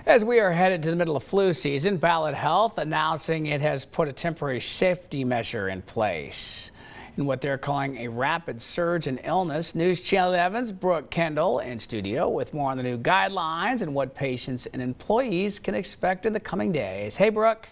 As we are headed to the middle of flu season, Ballad Health announcing it has put a temporary safety measure in place in what they're calling a rapid surge in illness. News Channel 11's Brooke Kendall in studio with more on the new guidelines and what patients and employees can expect in the coming days. Hey, Brooke.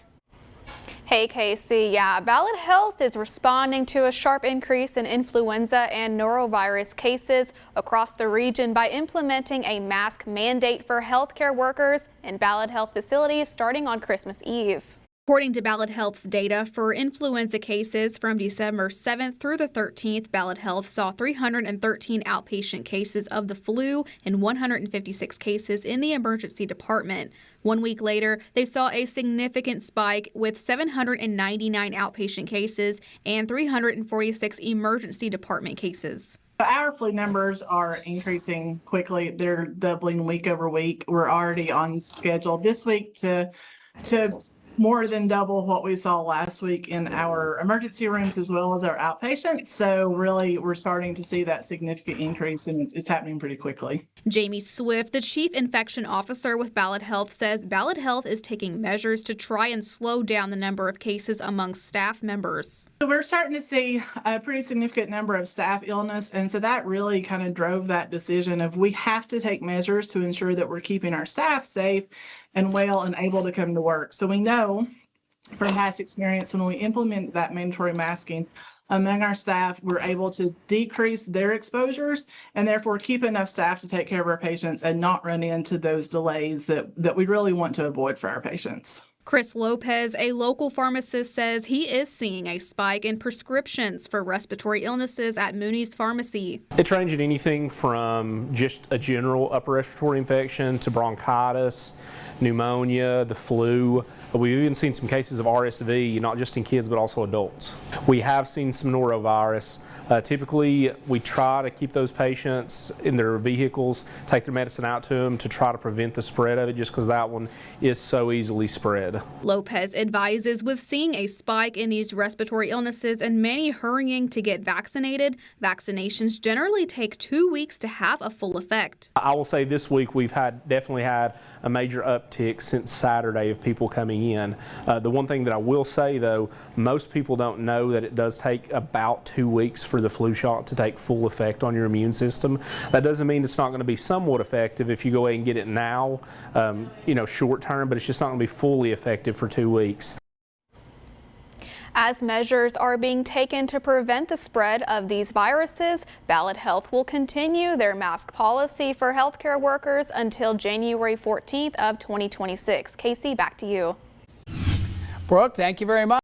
Hey, Casey. Yeah, Ballad Health is responding to a sharp increase in influenza and norovirus cases across the region by implementing a mask mandate for healthcare workers in Ballad Health facilities starting on Christmas Eve. According to Ballad Health's data, for influenza cases from December 7th through the 13th, Ballad Health saw 313 outpatient cases of the flu and 156 cases in the emergency department. 1 week later, they saw a significant spike with 799 outpatient cases and 346 emergency department cases. Our flu numbers are increasing quickly. They're doubling week over week. We're already on schedule this week to more than double what we saw last week in our emergency rooms as well as our outpatients. So really, we're starting to see that significant increase, and it's happening pretty quickly. Jamie Swift, the chief infection officer with Ballad Health, says Ballad Health is taking measures to try and slow down the number of cases among staff members. So we're starting to see a pretty significant number of staff illness, and so that really kind of drove that decision of we have to take measures to ensure that we're keeping our staff safe and well and able to come to work. So we know from past experience when we implement that mandatory masking among our staff, we're able to decrease their exposures and therefore keep enough staff to take care of our patients and not run into those delays that we really want to avoid for our patients. Chris Lopez, a local pharmacist, says he is seeing a spike in prescriptions for respiratory illnesses at Mooney's Pharmacy. It's ranging anything from just a general upper respiratory infection to bronchitis, pneumonia, the flu. We've even seen some cases of RSV, not just in kids but also adults. We have seen some norovirus. Typically, we try to keep those patients in their vehicles, take their medicine out to them to try to prevent the spread of it, just because that one is so easily spread. Lopez advises with seeing a spike in these respiratory illnesses and many hurrying to get vaccinated, vaccinations generally take 2 weeks to have a full effect. I will say this week we've definitely had a major uptick since Saturday of people coming in. The one thing that I will say though, most people don't know that it does take about 2 weeks for the flu shot to take full effect on your immune system. That doesn't mean it's not going to be somewhat effective if you go ahead and get it now, short term, but it's just not going to be fully effective for 2 weeks. As measures are being taken to prevent the spread of these viruses, Ballad Health will continue their mask policy for healthcare workers until January 14th of 2026. Casey, back to you. Brooke, thank you very much.